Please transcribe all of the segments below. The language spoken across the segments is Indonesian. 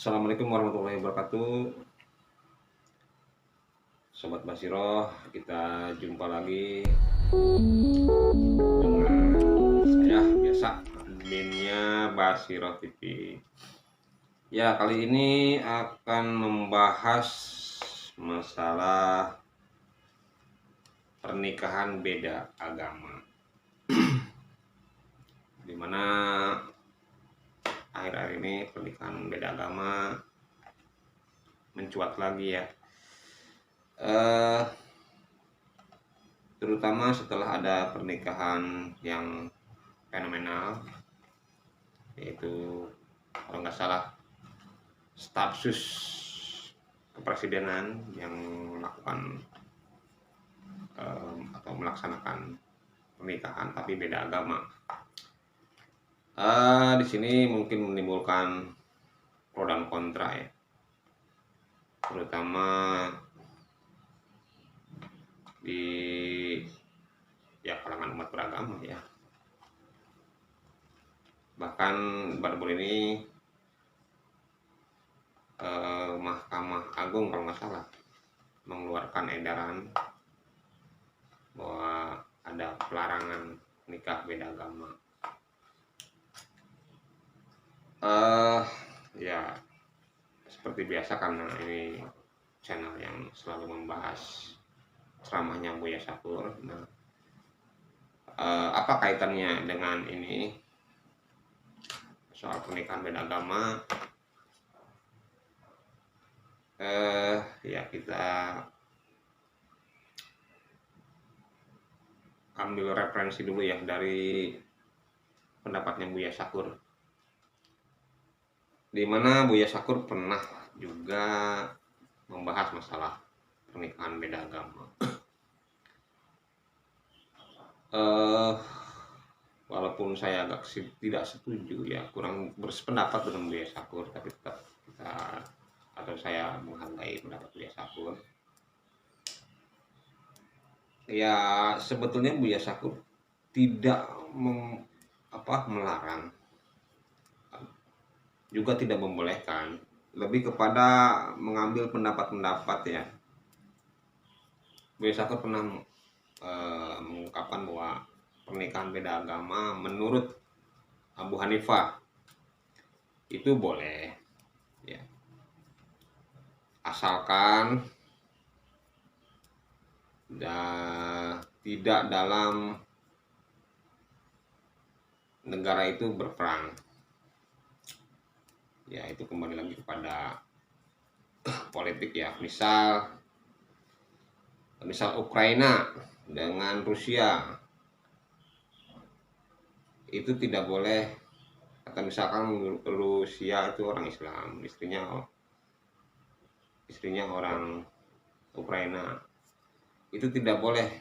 Assalamualaikum warahmatullahi wabarakatuh. Sobat Basiroh, kita jumpa lagi dengan saya biasa adminnya Basiroh TV. Ya, kali ini akan membahas masalah pernikahan beda agama. Dimana akhir-akhir ini pernikahan beda agama mencuat lagi ya. Terutama setelah ada pernikahan yang fenomenal, yaitu kalau nggak salah stafsus kepresidenan yang melakukan atau melaksanakan pernikahan tapi beda agama. Di sini mungkin menimbulkan pro dan kontra ya, terutama di kalangan umat beragama ya. Bahkan baru-baru ini Mahkamah Agung kalau nggak salah mengeluarkan edaran bahwa ada pelarangan nikah beda agama. Ya seperti biasa, karena ini channel yang selalu membahas ceramahnya Buya Syakur. Nah, apa kaitannya dengan ini soal pernikahan beda agama? Ya kita ambil referensi dulu ya dari pendapatnya Buya Syakur, di mana Buya Syakur pernah juga membahas masalah pernikahan beda agama. Walaupun saya agak tidak setuju ya, kurang bersependapat dengan Buya Syakur, tapi tetap saya menghargai pendapat Buya Syakur. Ya sebetulnya Buya Syakur tidak melarang, juga tidak membolehkan, lebih kepada mengambil pendapat-pendapat ya. Buya Syakur pernah mengungkapkan bahwa pernikahan beda agama menurut Abu Hanifah itu boleh ya, asalkan tidak dalam negara itu berperang. Ya itu kembali lagi kepada politik ya. Misal Ukraina dengan Rusia itu tidak boleh, atau misalkan Rusia itu orang Islam, istrinya orang Ukraina, itu tidak boleh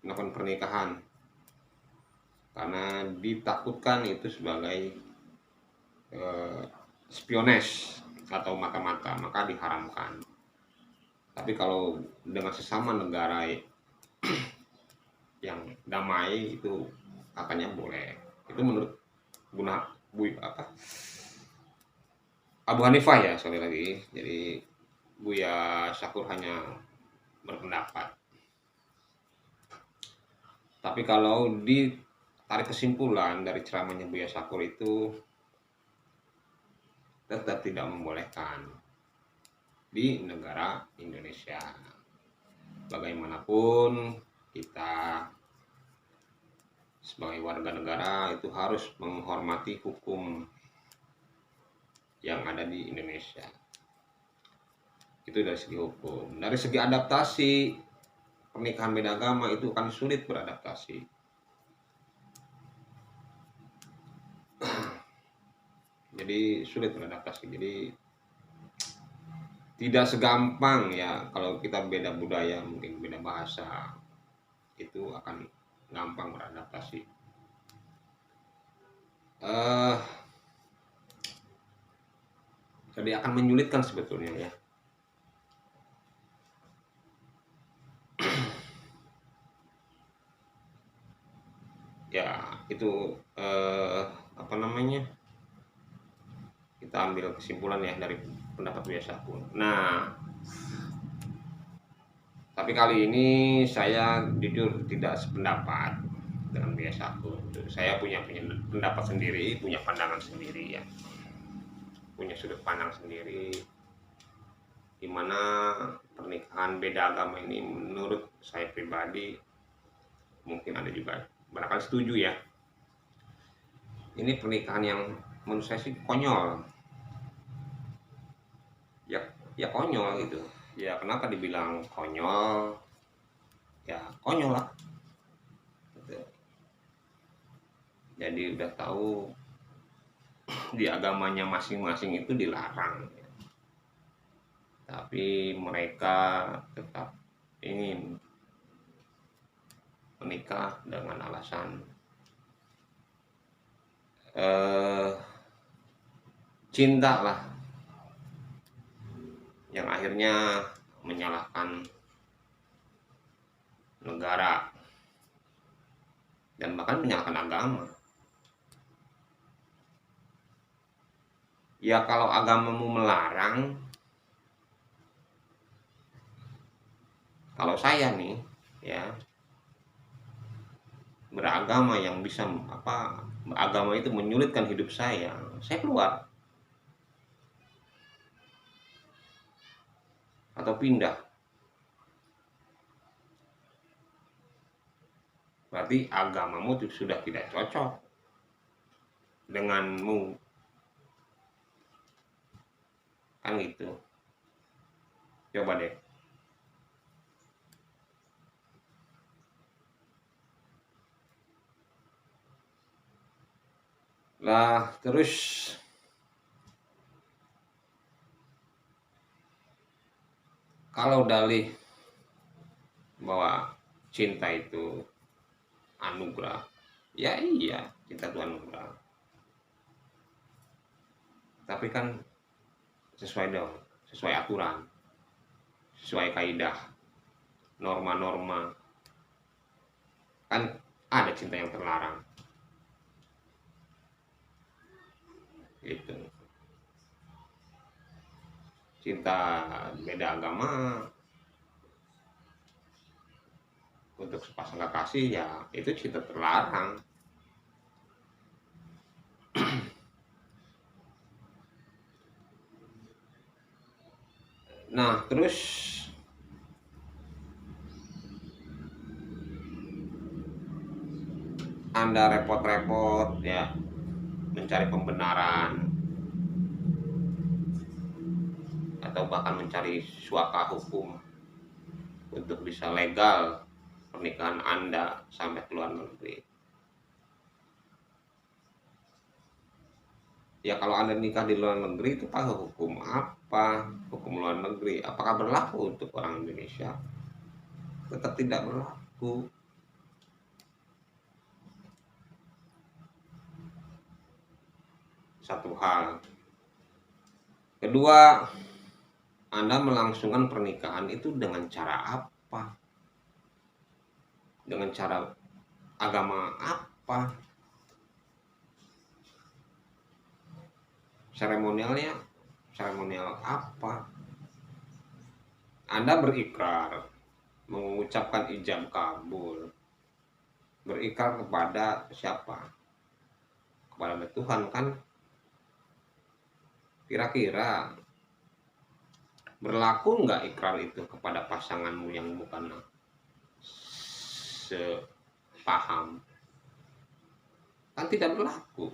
melakukan pernikahan karena ditakutkan itu sebagai spionage atau mata-mata, maka diharamkan. Tapi kalau dengan sesama negara yang damai itu katanya boleh. Itu menurut Abu Hanifah ya, sekali lagi. Jadi Buya Syakur hanya berpendapat. Tapi kalau ditarik kesimpulan dari ceramahnya Buya Syakur itu tetap tidak membolehkan di negara Indonesia. Bagaimanapun kita sebagai warga negara itu harus menghormati hukum yang ada di Indonesia. Itu dari segi hukum. Dari segi adaptasi, pernikahan beda agama itu kan sulit beradaptasi. Jadi sulit beradaptasi. Jadi tidak segampang ya kalau kita beda budaya, mungkin beda bahasa, itu akan gampang beradaptasi. Jadi akan menyulitkan sebetulnya ya. Ya itu kita kita ambil kesimpulan ya dari pendapat Buya Syakur. Nah, tapi kali ini saya jujur tidak sependapat dengan Buya Syakur. Saya punya pendapat sendiri, punya pandangan sendiri ya, punya sudut pandang sendiri, dimana pernikahan beda agama ini menurut saya pribadi, mungkin ada juga barangkali setuju ya, ini pernikahan yang menurut saya sih konyol ya, ya konyol gitu ya. Kenapa dibilang konyol? Ya konyol lah gitu. Jadi udah tahu di agamanya masing-masing itu dilarang ya, tapi mereka tetap ingin menikah dengan alasan cinta lah, yang akhirnya menyalahkan negara dan bahkan menyalahkan agama. Ya kalau agamamu melarang, kalau saya nih ya beragama yang bisa agama itu menyulitkan hidup saya keluar atau pindah. Berarti agamamu itu sudah tidak cocok denganmu, kan gitu. Coba deh. Lah terus kalau dalih bahwa cinta itu anugerah, ya iya, cinta itu anugerah, tapi kan sesuai dong, sesuai aturan, sesuai kaidah, norma-norma. Kan ada cinta yang terlarang gitu. Cinta beda agama untuk sepasang kekasih ya itu cinta terlarang. Nah terus Anda repot-repot ya mencari pembenaran atau bahkan mencari suaka hukum untuk bisa legal pernikahan Anda sampai ke luar negeri. Ya kalau Anda nikah di luar negeri itu pakai hukum apa? Hukum luar negeri. Apakah berlaku untuk orang Indonesia? Tetap tidak berlaku. Satu hal. Kedua, Anda melangsungkan pernikahan itu dengan cara apa? Dengan cara agama apa? Seremonialnya seremonial apa? Anda berikrar mengucapkan ijab kabul. Berikrar kepada siapa? Kepada Tuhan kan? Kira-kira berlaku nggak ikrar itu kepada pasanganmu yang bukan sepaham? Kan tidak berlaku.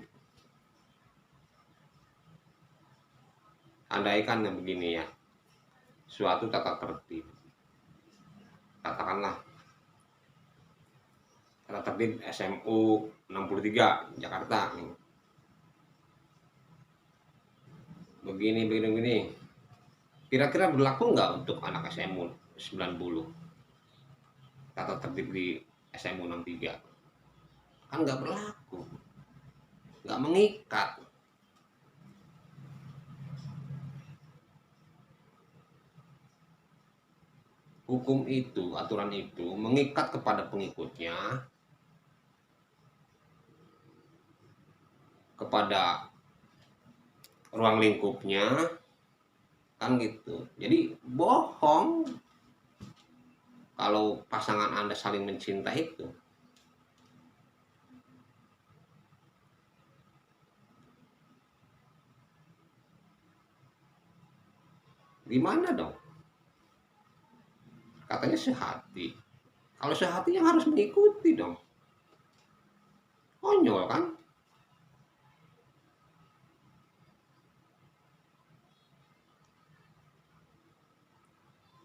Andaikan yang begini ya, suatu tata tertib, katakanlah tata tertib SMU 63 Jakarta nih. Begini. Kira-kira berlaku nggak untuk anak SMU 90? Tata tertib di SMU 63? Kan nggak berlaku. Nggak mengikat. Hukum itu, aturan itu mengikat kepada pengikutnya, kepada ruang lingkupnya, kan gitu. Jadi bohong kalau pasangan Anda saling mencinta itu. Gimana dong? Katanya sehati. Kalau sehati yang harus mengikuti dong. Konyol kan?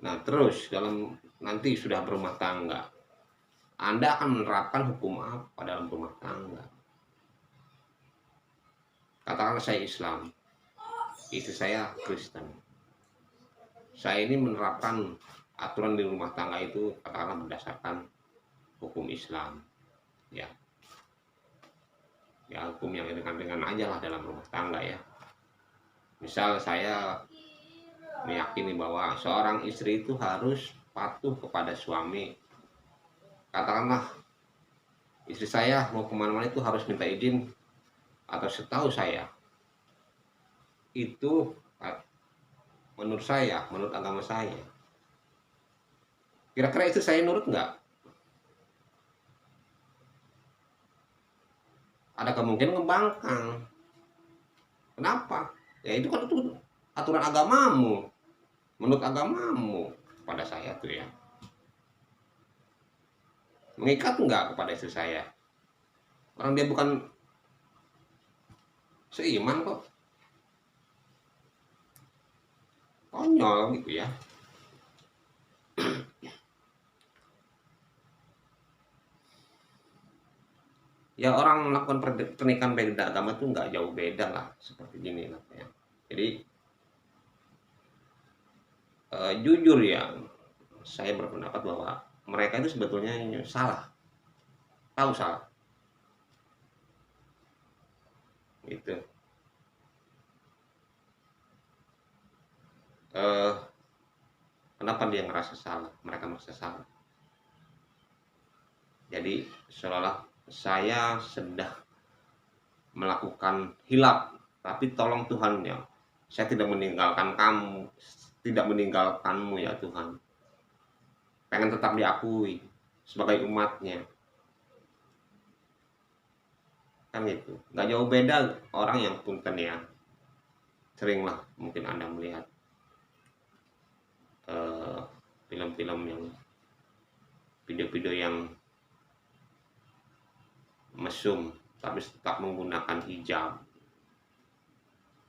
Nah, terus dalam nanti sudah berumah tangga, Anda akan menerapkan hukum apa dalam rumah tangga? Katakanlah saya Islam, istri saya Kristen. Saya ini menerapkan aturan di rumah tangga itu katakanlah berdasarkan hukum Islam. Ya, ya hukum yang ringan-ringan aja lah dalam rumah tangga ya. Misal saya meyakini bahwa seorang istri itu harus patuh kepada suami. Katakanlah istri saya mau kemana-mana itu harus minta izin, atau setahu saya itu menurut saya, menurut agama saya, kira-kira istri saya nurut nggak? Ada kemungkinan membangkang. Kenapa? Ya itu kan itu aturan agamamu, menurut agamamu. Pada saya tuh ya, mengikat nggak kepada istri saya? Orang dia bukan seiman kok. Konyol gitu ya. Ya orang melakukan pernikahan beda agama tuh nggak jauh beda lah, seperti gini lah ya. Jadi jujur ya, saya berpendapat bahwa mereka itu sebetulnya salah, tahu salah gitu. eh, Kenapa dia ngerasa salah, mereka merasa salah, jadi seolah-olah saya sedang melakukan hilaf, tapi tolong Tuhan ya, saya tidak meninggalkan kamu, tidak meninggalkanmu ya Tuhan, pengen tetap diakui sebagai umatnya, kan gitu. Nggak jauh beda orang yang punten ya, seringlah mungkin Anda melihat film-film yang video-video yang mesum tapi tetap menggunakan hijab.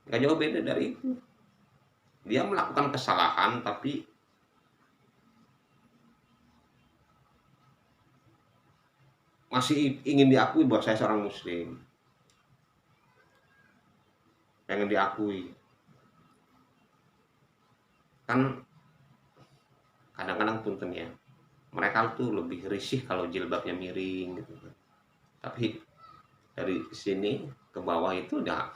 Nggak jauh beda dari itu, dia melakukan kesalahan tapi masih ingin diakui bahwa saya seorang muslim, pengen diakui. Kan kadang-kadang punten ya, mereka tuh lebih risih kalau jilbabnya miring gitu, tapi dari sini ke bawah itu udah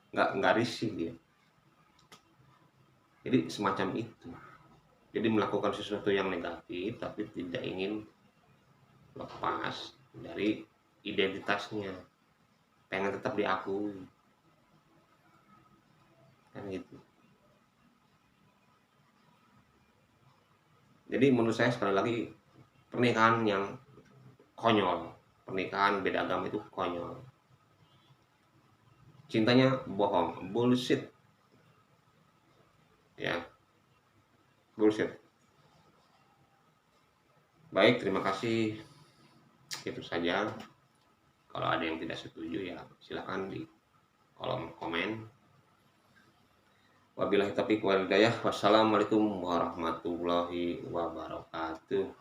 nggak risih dia. Jadi semacam itu, jadi melakukan sesuatu yang negatif tapi tidak ingin lepas dari identitasnya, pengen tetap diakui, kan gitu. Jadi menurut saya sekali lagi, pernikahan yang konyol, pernikahan beda agama itu konyol, cintanya bohong, bullshit ya, bullshit. Baik, terima kasih, itu saja. Kalau ada yang tidak setuju ya silakan di kolom komen. Wabillahi taufiq wal hidayah. Wassalamualaikum warahmatullahi wabarakatuh.